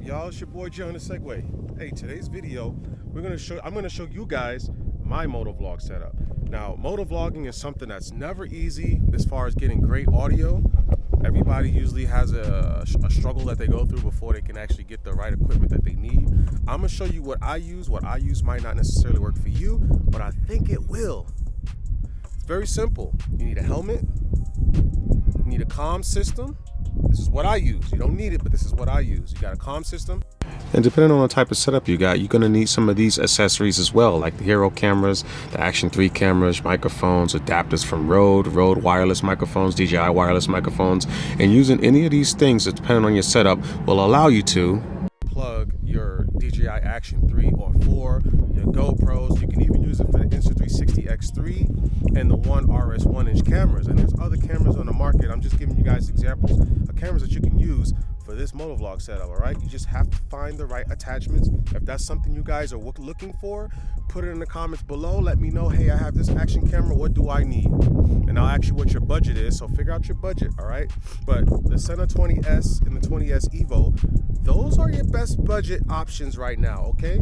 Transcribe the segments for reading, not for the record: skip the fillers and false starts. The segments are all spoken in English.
y'all? It's your boy Dji on the Segway. Hey, today's video, I'm gonna show you guys my motovlog setup. Now, motovlogging is something that's never easy as far as getting great audio. Everybody usually has a struggle that they go through before they can actually get the right equipment that they need. I'm gonna show you what I use. What I use might not necessarily work for you, but I think it will. It's very simple. You need a helmet, you need a comm system. This is what I use. You don't need it, but this is what I use. You got a comm system. And depending on the type of setup you got, you're going to need some of these accessories as well, like the Hero cameras, the Action 3 cameras, microphones, adapters from Rode wireless microphones, DJI wireless microphones. And using any of these things, depending on your setup, will allow you to plug your DJI Action 3 or 4, your GoPros. You can even use it for the Insta360 X3 and the One RS 1-inch cameras. And there's other cameras on the market. I'm just giving you guys examples of cameras that you can use for this motovlog setup. All right, you just have to find the right attachments. If that's something you guys are looking for, put it in the comments below. Let me know, hey, I have this action camera, what do I need? And I'll ask you what your budget is, so figure out your budget. All right, but the Sena 20S and the 20S Evo, those are your best budget options right now. Okay,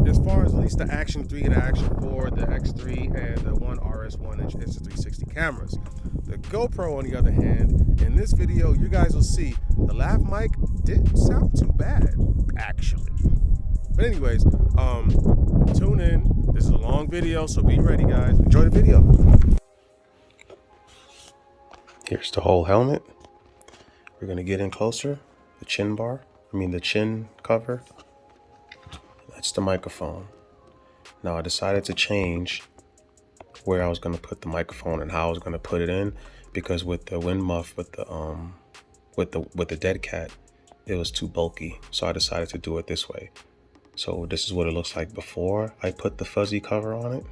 as far as at least the Action 3 and the Action 4, the X3 and the One RS 1-inch Insta360 cameras. The GoPro, on the other hand, in this video, you guys will see the lav mic didn't sound too bad, actually. But anyways, tune in. This is a long video, so be ready, guys. Enjoy the video. Here's the whole helmet. We're gonna get in closer. The chin cover. That's the microphone. Now I decided to change where I was going to put the microphone and how I was going to put it in, because with the wind muff with the dead cat, it was too bulky, so I decided to do it this way. So this is what it looks like before I put the fuzzy cover on it,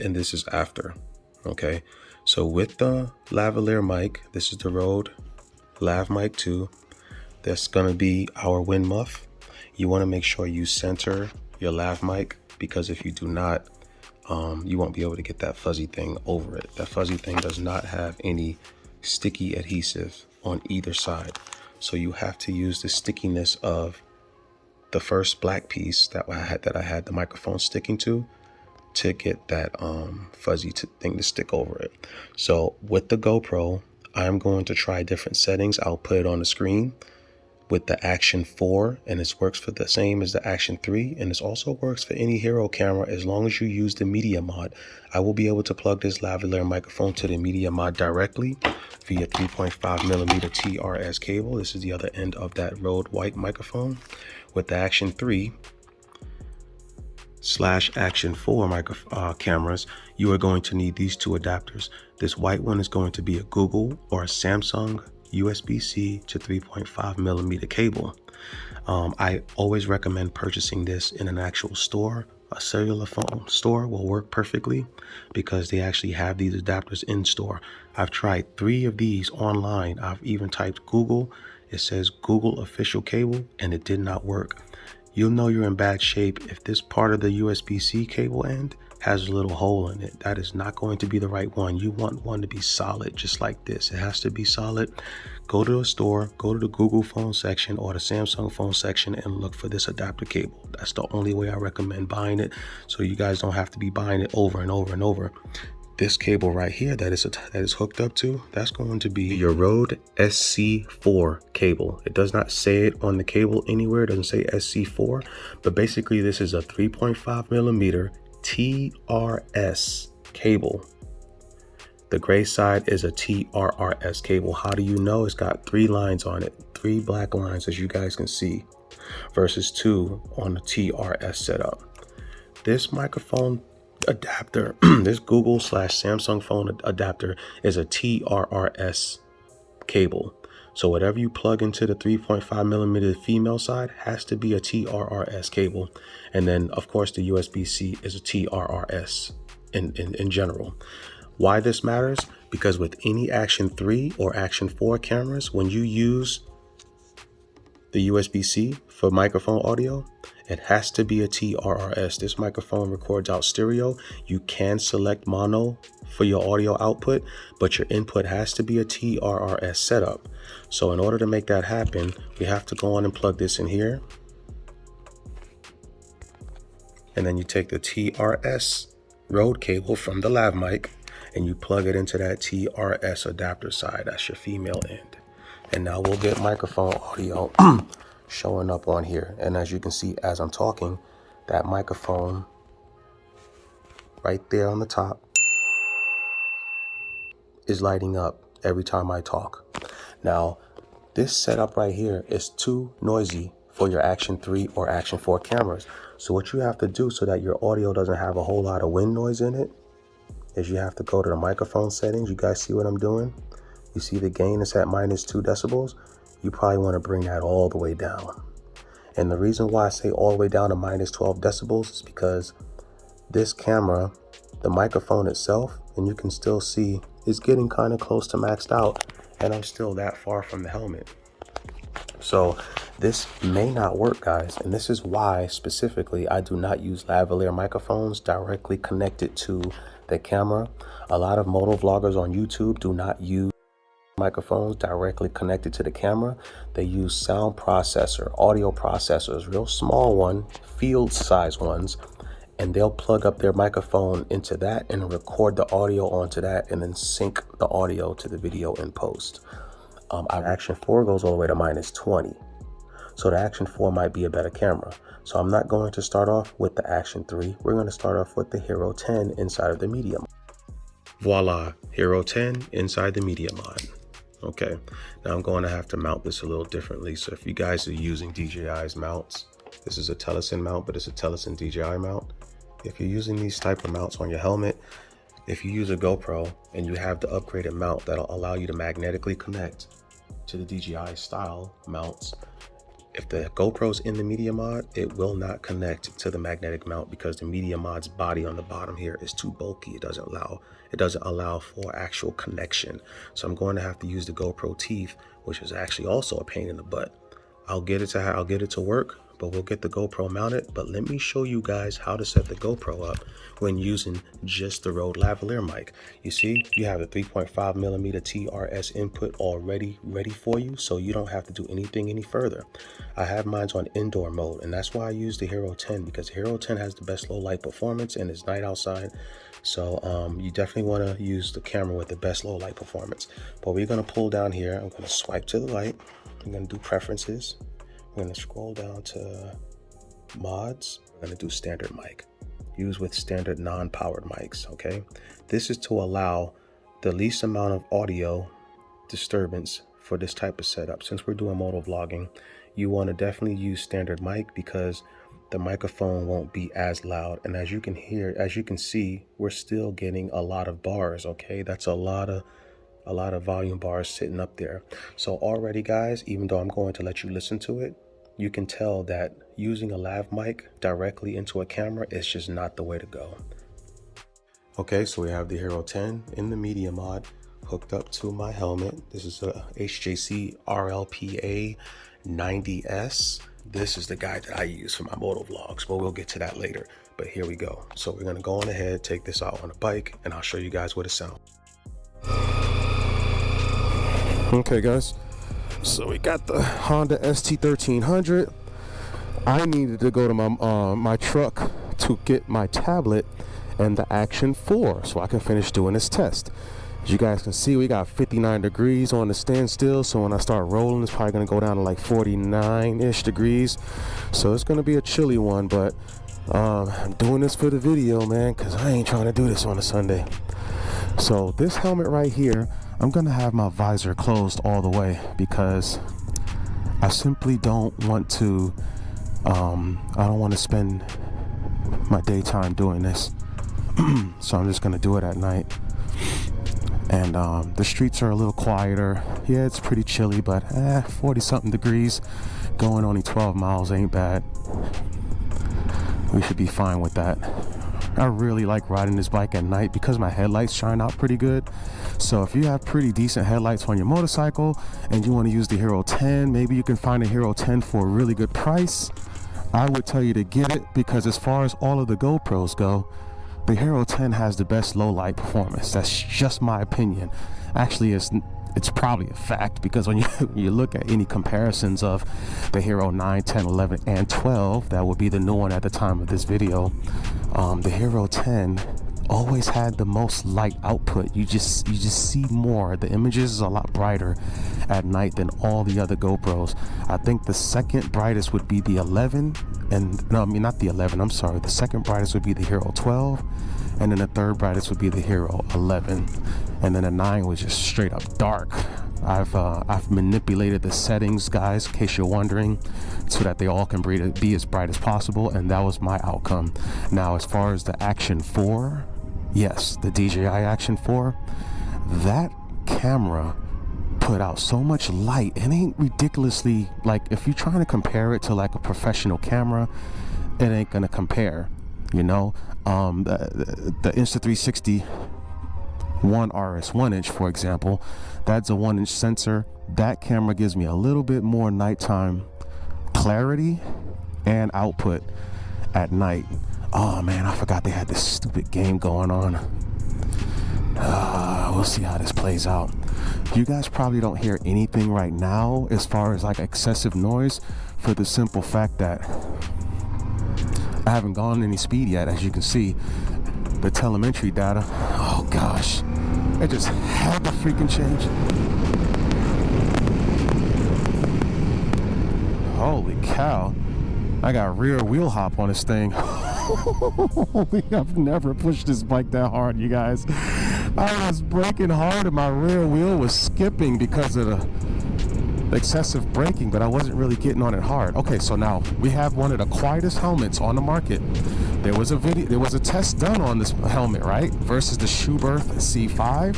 and this is after. Okay, so with the lavalier mic, this is the Rode Lav Mic 2. That's going to be our wind muff. You want to make sure you center your lav mic, because if you do not, you won't be able to get that fuzzy thing over it. That fuzzy thing does not have any sticky adhesive on either side. So you have to use the stickiness of the first black piece that I had the microphone sticking to get that fuzzy thing to stick over it. So with the GoPro, I'm going to try different settings. I'll put it on the screen with the Action 4, and it works for the same as the Action 3, and it also works for any Hero camera as long as you use the media mod. I will be able to plug this lavalier microphone to the media mod directly via 3.5mm TRS cable. This is the other end of that Rode white microphone. With the Action 3 / Action 4 cameras, you are going to need these two adapters. This white one is going to be a Google or a Samsung USB-C to 3.5mm cable. I always recommend purchasing this in an actual store. A cellular phone store will work perfectly because they actually have these adapters in store. I've tried 3 of these online. I've even typed Google. It says Google official cable, and it did not work. You'll know you're in bad shape if this part of the USB-C cable end has a little hole in it. That is not going to be the right one. You want one to be solid, just like this. It has to be solid. Go to a store, go to the Google phone section or the Samsung phone section and look for this adapter cable. That's the only way I recommend buying it, so you guys don't have to be buying it over and over and over. This cable right here that is hooked up to, that's going to be your Rode SC4 cable. It does not say it on the cable anywhere. It doesn't say SC4, but basically this is a 3.5mm TRS cable. The gray side is a TRRS cable. How do you know? It's got 3 lines on it, 3 black lines, as you guys can see, versus 2 on the TRS setup. This microphone adapter, this Google / Samsung phone adapter, is a TRRS cable. So whatever you plug into the 3.5mm female side has to be a TRRS cable. And then of course the USB-C is a TRRS in general. Why this matters? Because with any Action 3 or Action 4 cameras, when you use the USB-C for microphone audio, it has to be a TRRS. This microphone records out stereo. You can select mono for your audio output, but your input has to be a TRRS setup. So in order to make that happen, we have to go on and plug this in here. And then you take the TRS Rode cable from the lav mic and you plug it into that TRS adapter side. That's your female end. And now we'll get microphone audio showing up on here. And as you can see, as I'm talking, that microphone right there on the top is lighting up every time I talk. Now, this setup right here is too noisy for your Action 3 or Action 4 cameras. So what you have to do so that your audio doesn't have a whole lot of wind noise in it is you have to go to the microphone settings. You guys see what I'm doing? You see the gain is at -2 decibels. You probably want to bring that all the way down. And the reason why I say all the way down to -12 decibels is because this camera, the microphone itself, and you can still see, is getting kind of close to maxed out, and I'm still that far from the helmet. So this may not work, guys, and this is why specifically I do not use lavalier microphones directly connected to the camera. A lot of motovloggers on YouTube do not use microphones directly connected to the camera. They use sound processor, audio processors, real small one, field size ones, and they'll plug up their microphone into that and record the audio onto that and then sync the audio to the video in post. Our Action 4 goes all the way to -20. So the Action 4 might be a better camera. So I'm not going to start off with the Action 3. We're going to start off with the Hero 10 inside of the Media Mod. Voila, Hero 10 inside the Media Mod. Okay, now I'm going to have to mount this a little differently. So if you guys are using DJI's mounts, this is a Telesin mount, but it's a Telesin DJI mount. If you're using these type of mounts on your helmet, if you use a GoPro and you have the upgraded mount that'll allow you to magnetically connect to the DJI style mounts, if the GoPro's in the Media Mod, it will not connect to the magnetic mount because the Media Mod's body on the bottom here is too bulky. It doesn't allow for actual connection. So I'm going to have to use the GoPro teeth, which is actually also a pain in the butt. I'll get it to work, but we'll get the GoPro mounted. But let me show you guys how to set the GoPro up when using just the Rode lavalier mic. You see, you have a 3.5mm TRS input already ready for you, so you don't have to do anything any further. I have mine on indoor mode, and that's why I use the Hero 10, because the Hero 10 has the best low light performance and it's night outside. So you definitely want to use the camera with the best low light performance. But we're going to pull down here. I'm going to swipe to the right. I'm going to do preferences. We're going to scroll down to mods. We're going to do standard mic. Use with standard non-powered mics, okay? This is to allow the least amount of audio disturbance for this type of setup. Since we're doing motovlogging, you want to definitely use standard mic because the microphone won't be as loud. And as you can hear, as you can see, we're still getting a lot of bars, okay? That's a lot of volume bars sitting up there. So already, guys, even though I'm going to let you listen to it, you can tell that using a lav mic directly into a camera is just not the way to go. Okay, so we have the Hero 10 in the Media Mod hooked up to my helmet. This is a HJC RLPA 90S. This is the guide that I use for my motovlogs, but we'll get to that later. But here we go. So we're gonna go on ahead, take this out on a bike, and I'll show you guys what it sounds. Okay, guys. So we got the Honda ST1300. I needed to go to my truck to get my tablet and the Action 4 so I can finish doing this test. As you guys can see, we got 59 degrees on the standstill, so when I start rolling, it's probably gonna go down to like 49-ish degrees. So it's gonna be a chilly one, but I'm doing this for the video, man, because I ain't trying to do this on a Sunday. So this helmet right here, I'm gonna have my visor closed all the way because I simply don't want to I don't want to spend my daytime doing this. So I'm just gonna do it at night. And the streets are a little quieter. Yeah, it's pretty chilly, but 40 something degrees, going only 12 miles ain't bad. We should be fine with that. I really like riding this bike at night because my headlights shine out pretty good. So if you have pretty decent headlights on your motorcycle and you want to use the Hero 10, maybe you can find a Hero 10 for a really good price. I would tell you to get it, because as far as all of the GoPros go, the Hero 10 has the best low light performance. That's just my opinion. Actually, it's probably a fact, because when you look at any comparisons of the Hero 9, 10, 11, and 12, that would be the new one at the time of this video, the Hero 10 always had the most light output. You just see more. The images is a lot brighter at night than all the other GoPros. I think the second brightest would be the 11, and no, I mean not the 11, I'm sorry. The second brightest would be the Hero 12, and then the third brightest would be the Hero 11, and then the 9 was just straight up dark. I've manipulated the settings, guys, in case you're wondering, so that they all can be as bright as possible, and that was my outcome. Now, as far as the Action 4, yes, the DJI Action 4, that camera put out so much light. It ain't ridiculously, like, if you're trying to compare it to like a professional camera, it ain't gonna compare, you know. The Insta360 1 RS 1-inch, for example, that's a 1-inch sensor. That camera gives me a little bit more nighttime clarity and output at night. Oh man, I forgot they had this stupid game going on. We'll see how this plays out. You guys probably don't hear anything right now as far as like excessive noise, for the simple fact that I haven't gone any speed yet. As you can see, the telemetry data, oh gosh, it just had to freaking change. Holy cow, I got rear wheel hop on this thing. I've never pushed this bike that hard, you guys. I was braking hard and my rear wheel was skipping because of the excessive braking, but I wasn't really getting on it hard. Okay, so now we have one of the quietest helmets on the market. There was a test done on this helmet, right, versus the Schuberth C5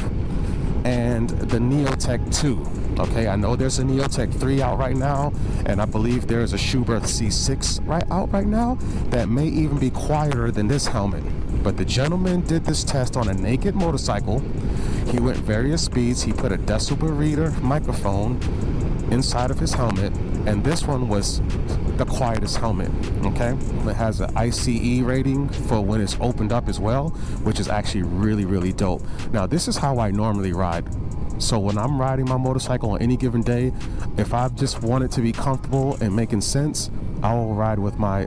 and the Neotech 2. Okay, I know there's a Neotech 3 out right now, and I believe there's a Schuberth C6 out right now that may even be quieter than this helmet. But the gentleman did this test on a naked motorcycle. He went various speeds. He put a decibel reader microphone inside of his helmet, and this one was the quietest helmet. Okay, it has an ICE rating for when it's opened up as well, which is actually really, really dope. Now, this is how I normally ride. So when I'm riding my motorcycle on any given day, if I just want it to be comfortable and making sense, I will ride with my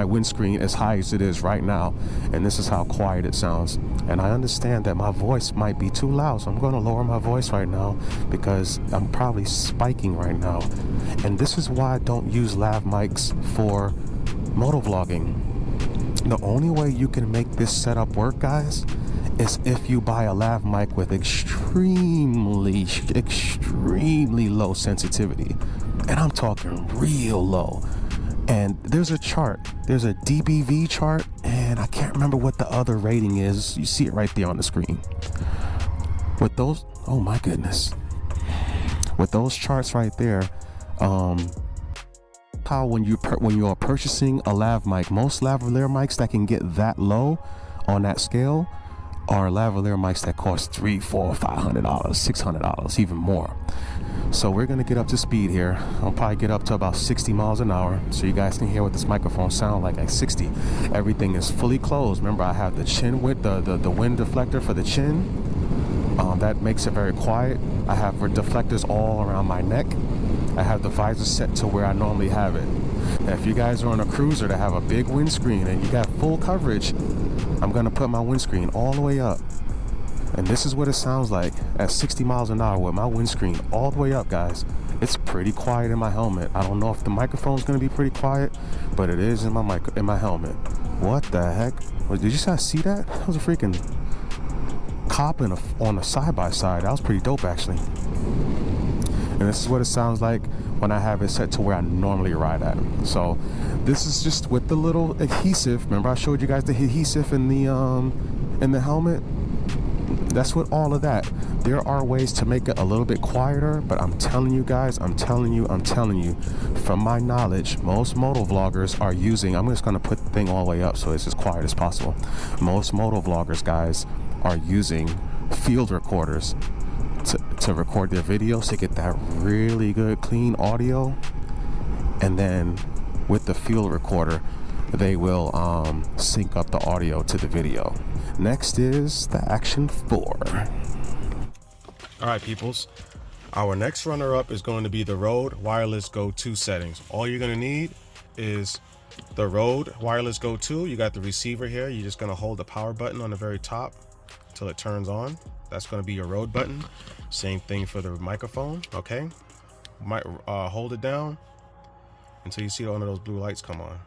windscreen as high as it is right now, and this is how quiet it sounds. And I understand that my voice might be too loud, so I'm going to lower my voice right now because I'm probably spiking right now. And this is why I don't use lav mics for motovlogging. The only way you can make this setup work, guys, is if you buy a lav mic with extremely low sensitivity, and I'm talking real low. And there's a chart, there's a DBV chart, and I can't remember what the other rating is. You see it right there on the screen. With those, oh my goodness, with those charts right there, how when you are purchasing a lav mic, most lavalier mics that can get that low on that scale are lavalier mics that cost $300, $400, $500, $600, even more. So we're gonna get up to speed here. I'll probably get up to about 60 miles an hour, so you guys can hear what this microphone sounds like at 60. Everything is fully closed. Remember, I have the chin width, the wind deflector for the chin. That makes it very quiet. I have deflectors all around my neck. I have the visor set to where I normally have it. Now, if you guys are on a cruiser that have a big windscreen and you got full coverage, I'm gonna put my windscreen all the way up. And this is what it sounds like at 60 miles an hour with my windscreen all the way up, guys. It's pretty quiet in my helmet. I don't know if the microphone's gonna be pretty quiet, but it is in my helmet. What the heck? Did you guys see that? That was a freaking cop on a side-by-side. That was pretty dope, actually. And this is what it sounds like when I have it set to where I normally ride at. So this is just with the little adhesive. Remember I showed you guys the adhesive in the helmet? That's what all of that. There are ways to make it a little bit quieter, but I'm telling you guys, I'm telling you, from my knowledge, most motovloggers are using, I'm just gonna put the thing all the way up so it's as quiet as possible. Most motovloggers, guys, are using field recorders to record their videos to get that really good, clean audio. And then with the field recorder, they will sync up the audio to the video. Next is the Action 4. All right, peoples. Our next runner-up is going to be the Rode Wireless Go 2 settings. All you're gonna need is the Rode Wireless Go 2. You got the receiver here. You're just gonna hold the power button on the very top until it turns on. That's gonna be your Rode button. Same thing for the microphone, okay? Hold it down until you see one of those blue lights come on.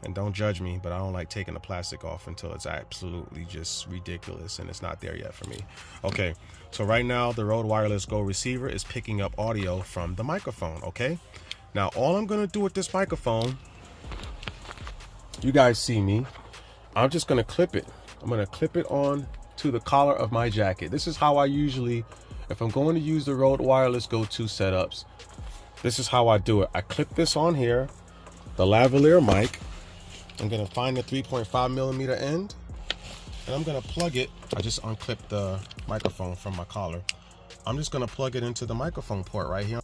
And don't judge me, but I don't like taking the plastic off until it's absolutely just ridiculous and it's not there yet for me. Okay, so right now the Rode Wireless Go receiver is picking up audio from the microphone, okay? Now all I'm gonna do with this microphone, you guys see me, I'm just gonna clip it. I'm gonna clip it on to the collar of my jacket. This is how I usually, if I'm going to use the Rode Wireless Go 2 setups, this is how I do it. I clip this on here, the lavalier mic. I'm gonna find the 3.5mm end and I'm gonna plug it. I just unclipped the microphone from my collar. I'm just gonna plug it into the microphone port right here.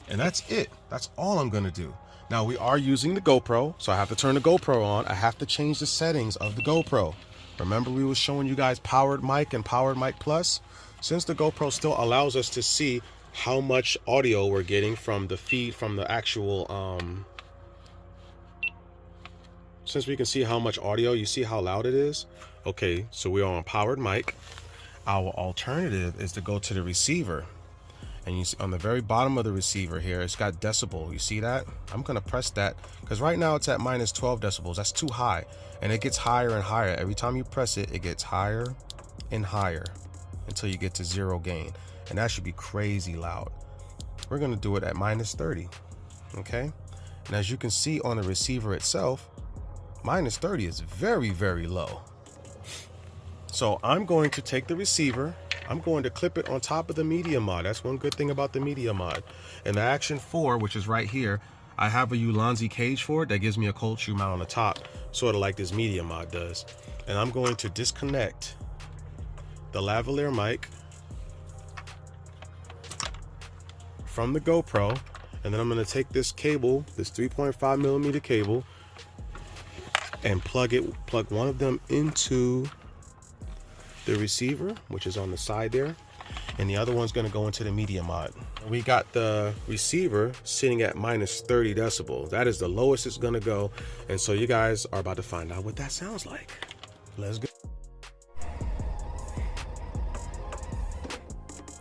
And that's it. That's all I'm gonna do. Now we are using the GoPro, so I have to turn the GoPro on. I have to change the settings of the GoPro. Remember we were showing you guys powered mic and powered mic plus? Since the GoPro still allows us to see how much audio we're getting from the feed from the actual, since we can see how much audio, you see how loud it is? Okay, so we are on powered mic. Our alternative is to go to the receiver. And you see on the very bottom of the receiver here, it's got decibel. You see that? I'm gonna press that because right now it's at minus 12 decibels. That's too high. And it gets higher and higher. Every time you press it, it gets higher and higher until you get to 0 gain. And that should be crazy loud. We're gonna do it at minus 30, okay? And as you can see on the receiver itself, minus 30 is very, very low. So I'm going to take the receiver, I'm going to clip it on top of the media mod. That's one good thing about the media mod. And the Action 4, which is right here, I have a Ulanzi cage for it that gives me a cold shoe mount on the top, sort of like this media mod does. And I'm going to disconnect the lavalier mic from the GoPro, and then I'm going to take this cable, this 3.5mm cable, and plug one of them into the receiver, which is on the side there, and the other one's going to go into the media mod. We got the receiver sitting at minus 30 decibels. That is the lowest it's going to go, and so you guys are about to find out what that sounds like. Let's go.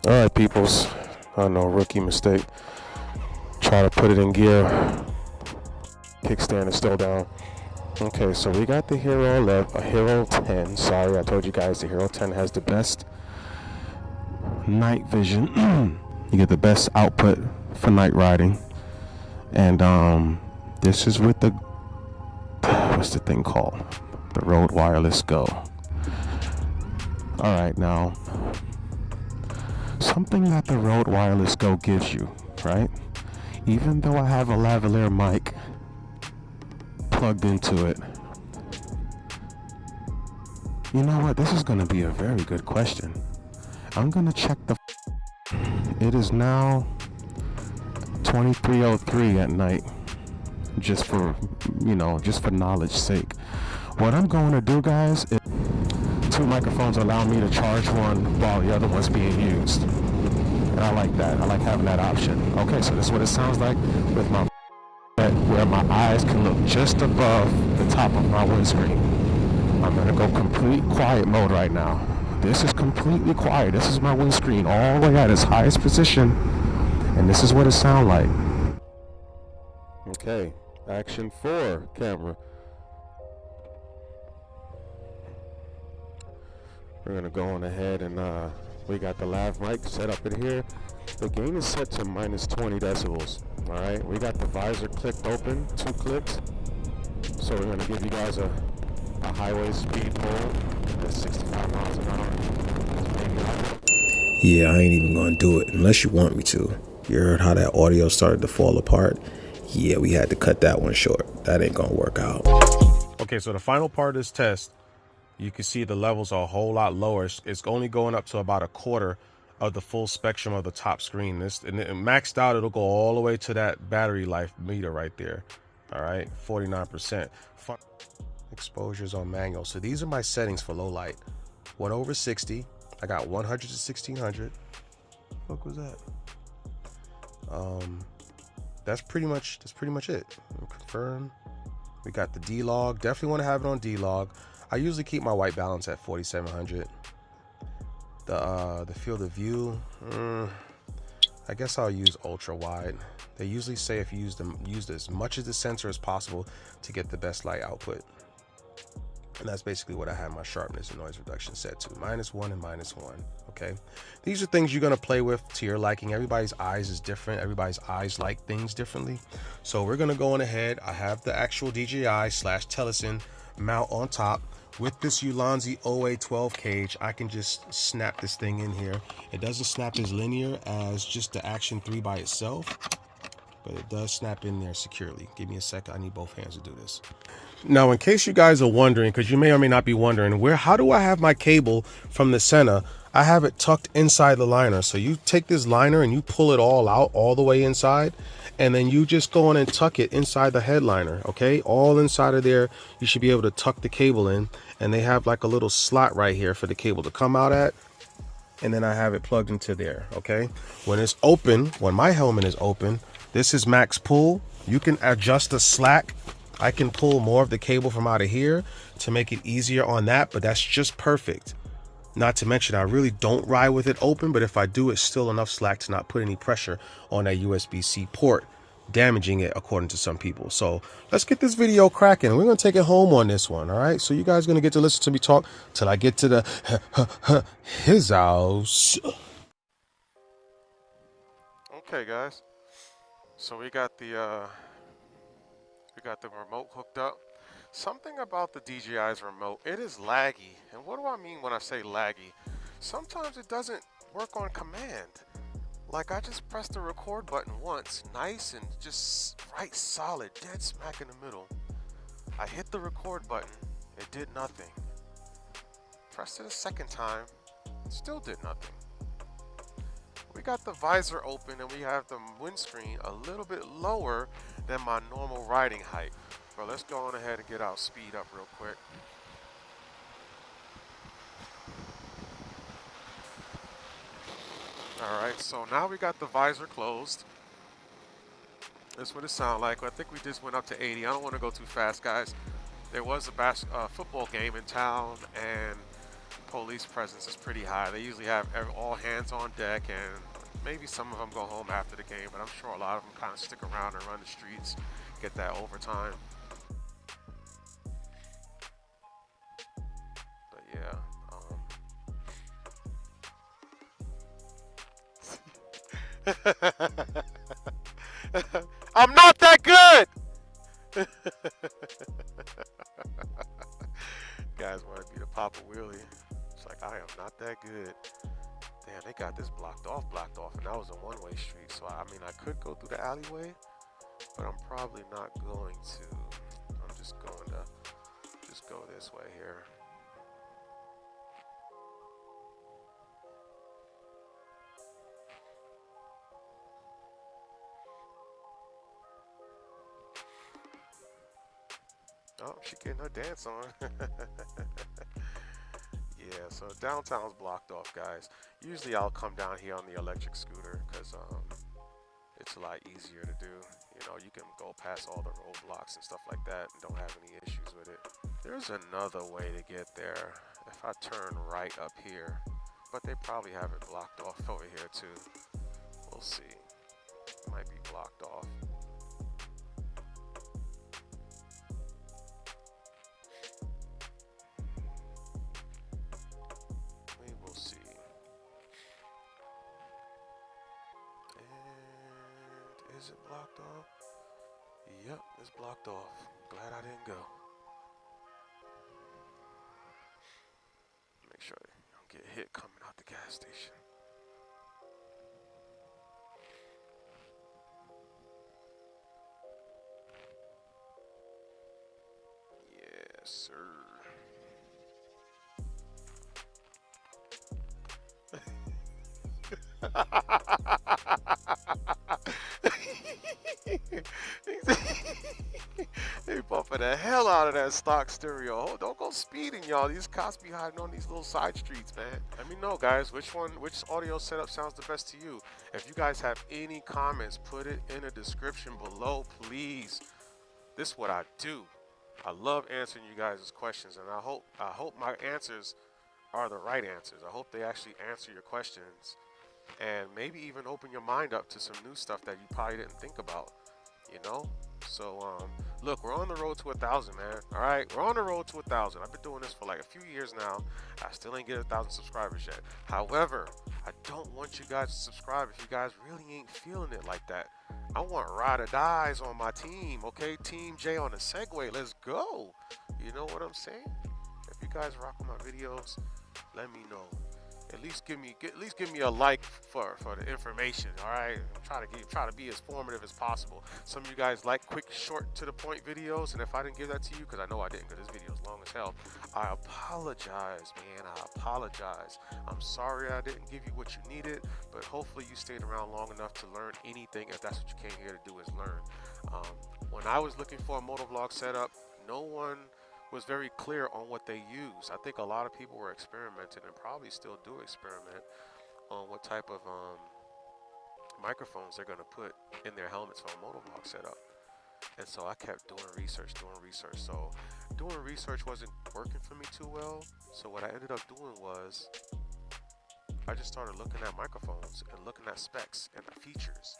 All right, peoples. I know, rookie mistake. Try to put it in gear. Kickstand is still down. Okay, so we got the Hero 10. Sorry, I told you guys the Hero 10 has the best night vision. You get the best output for night riding. And this is with the, what's the thing called? The Rode Wireless Go. All right, now, something that the Rode Wireless Go gives you, right? Even though I have a lavalier mic plugged into it, you know what, this is going to be a very good question. I'm going to check the, it is now 23:03 at night, just for, you know, just for knowledge sake. What I'm going to do, guys, is 2 microphones allow me to charge one while the other one's being used, and I like that. I like having that option. Okay, so this is what it sounds like with my, where my eyes can look just above the top of my windscreen. I'm gonna go complete quiet mode right now. This is completely quiet. This is my windscreen all the way at its highest position, and this is what it sounds like. Okay, Action 4 camera. We're gonna go on ahead and we got the lav mic set up in here. The gain is set to minus 20 decibels. All right, we got the visor clicked open, 2 clicks. So we're gonna give you guys a a highway speed pole at 65 miles an hour. Yeah, I ain't even gonna do it unless you want me to. You heard how that audio started to fall apart? Yeah, we had to cut that one short. That ain't gonna work out. Okay, so the final part of this test, you can see the levels are a whole lot lower. It's only going up to about a quarter of the full spectrum of the top screen. This and maxed out, it'll go all the way to that battery life meter right there. All right, 49%. Exposures on manual. So these are my settings for low light. 1/60. I got 100 to 1600. What was that? That's pretty much it. Confirm. We got the D log. Definitely want to have it on D log. I usually keep my white balance at 4700. The field of view. I guess I'll use ultra wide. They usually say if you use as much of the sensor as possible to get the best light output. And that's basically what I have my sharpness and noise reduction set to, -1 and -1. Okay, these are things you're going to play with to your liking. Everybody's eyes is different. Everybody's eyes like things differently. So we're going to go on ahead. I have the actual DJI/Telesin mount on top. With this Ulanzi OA12 cage, I can just snap this thing in here. It doesn't snap as linear as just the Action 3 by itself, but it does snap in there securely. Give me a second. I need both hands to do this. Now, in case you guys are wondering, because you may or may not be wondering, how do I have my cable from the Sena? I have it tucked inside the liner. So you take this liner and you pull it all out all the way inside, and then you just go in and tuck it inside the headliner. Okay, all inside of there. You should be able to tuck the cable in, and they have like a little slot right here for the cable to come out at. And then I have it plugged into there. Okay, when it's open, when my helmet is open, this is max pull. You can adjust the slack. I can pull more of the cable from out of here to make it easier on that, but that's just perfect. Not to mention, I really don't ride with it open, but if I do, it's still enough slack to not put any pressure on that USB-C port, damaging it according to some people. So let's get this video cracking. We're going to take it home on this one, all right? So you guys are going to get to listen to me talk till I get to the his house. Okay, guys. So we got the remote hooked up. Something about the DJI's remote, it is laggy. And what do I mean when I say laggy? Sometimes it doesn't work on command. Like I just pressed the record button once, nice and just right solid, dead smack in the middle. I hit the record button, it did nothing. Pressed it a second time, still did nothing. We got the visor open and we have the windscreen a little bit lower than my normal riding height. But let's go on ahead and get our speed up real quick. Alright, so now we got the visor closed. That's what it sounds like. I think we just went up to 80. I don't want to go too fast, guys. There was a football game in town and police presence is pretty high. They usually have all hands on deck, and maybe some of them go home after the game, but I'm sure a lot of them kind of stick around and run the streets, get that overtime. But yeah, I'm not that good! Guys want to be the Papa Wheelie. It's like, I am not that good. Damn, they got this blocked off, and that was a one-way street. So, I mean, I could go through the alleyway, but I'm probably not going to. I'm just going to just go this way here. Oh, she getting her dance on. Yeah, so downtown's blocked off, guys. Usually I'll come down here on the electric scooter because it's a lot easier to do. You know, you can go past all the roadblocks and stuff like that and don't have any issues with it. There's another way to get there if I turn right up here, but they probably have it blocked off over here too. We'll see. It might be blocked off. We will see. And is it blocked off? Yep, it's blocked off. Glad I didn't go. Make sure you don't get hit coming out the gas station. Yes, sir. They bumping the hell out of that stock stereo. Oh, don't go speeding, y'all. These cops be hiding on these little side streets, man. Let me know, guys, which audio setup sounds the best to you. If you guys have any comments, put it in the description below, please. This is what I do. I love answering you guys' questions, and I hope my answers are the right answers. I hope they actually answer your questions, and maybe even open your mind up to some new stuff that you probably didn't think about, you know? So, look, we're on the road to 1,000, man. All right, we're on the road to 1,000. I've been doing this for like a few years now. I still ain't get 1,000 subscribers yet. However, I don't want you guys to subscribe if you guys really ain't feeling it like that. I want ride or dies on my team, okay? Team J on the Segway, let's go. You know what I'm saying? If you guys rock my videos, let me know. At least give me a like for the information. All right, try to be as formative as possible. Some of you guys like quick, short, to the point videos, and if I didn't give that to you, because I know I didn't, because this video is long as hell, I apologize, man. I apologize. I'm sorry I didn't give you what you needed, but hopefully you stayed around long enough to learn anything. If that's what you came here to do, is learn. When I was looking for a motovlog setup, no one was very clear on what they use. I think a lot of people were experimenting, and probably still do experiment on what type of microphones they're going to put in their helmets for a motovlog setup. And so I kept doing research. So doing research wasn't working for me too well. So what I ended up doing was I just started looking at microphones and looking at specs and the features.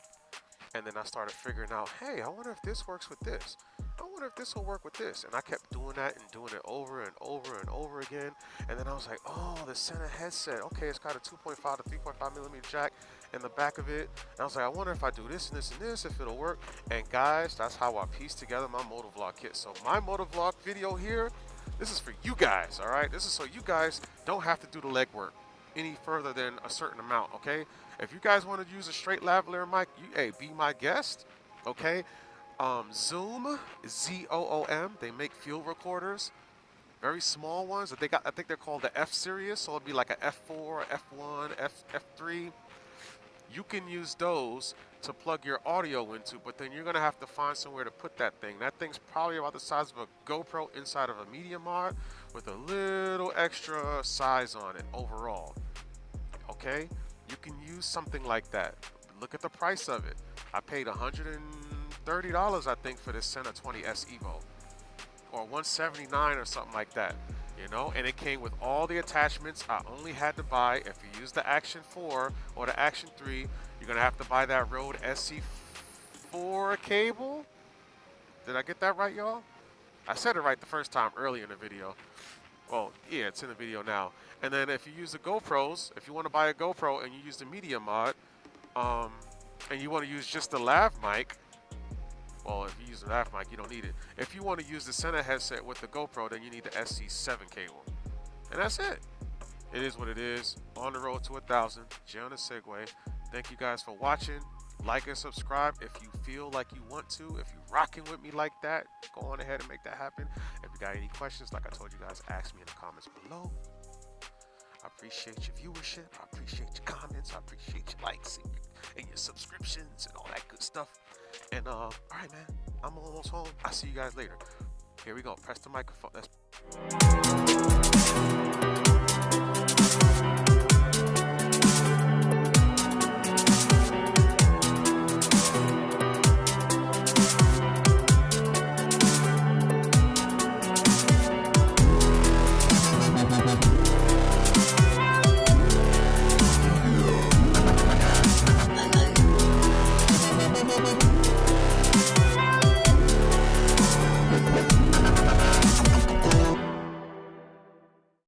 And then I started figuring out, hey, I wonder if this works with this. I wonder if this will work with this. And I kept doing that and doing it over and over and over again. And then I was like, oh, the Sena headset. Okay, it's got a 2.5 to 3.5 millimeter jack in the back of it. And I was like, I wonder if I do this and this and this, if it'll work. And guys, that's how I pieced together my motovlog kit. So my motovlog video here, this is for you guys, all right? This is so you guys don't have to do the legwork any further than a certain amount, okay? If you guys want to use a straight lavalier mic, hey, be my guest, okay? Zoom, Z-O-O-M, they make field recorders, very small ones. I think they're called the F series, so it'll be like a F4, F1, F3. You can use those to plug your audio into, but then you're gonna have to find somewhere to put that thing. That thing's probably about the size of a GoPro inside of a media mod with a little extra size on it overall, okay? You can use something like that. Look at the price of it. I paid $130, I think, for this Sena 20S Evo, or $179 or something like that, you know. And it came with all the attachments. I only had to buy, if you use the Action 4 or the Action 3, you're gonna have to buy that Rode SC4 cable. Did I get that right, y'all? I said it right the first time earlier in the video. Well, yeah, it's in the video now. And then if you use the GoPros, if you want to buy a GoPro and you use the media mod, and you want to use just the lav mic, well, if you use the lav mic, you don't need it. If you want to use the Sena headset with the GoPro, then you need the SC7 cable. And that's it. It is what it is. On the road to 1,000. Jay on the Segway. Thank you guys for watching. Like and subscribe if you feel like you want to. If you're rocking with me like that, go on ahead and make that happen. If you got any questions, like I told you guys, ask me in the comments below. I appreciate your viewership. I appreciate your comments. I appreciate your likes and your subscriptions and all that good stuff. And all right, man, I'm almost home. I'll see you guys later. Here we go. Press the microphone. Let's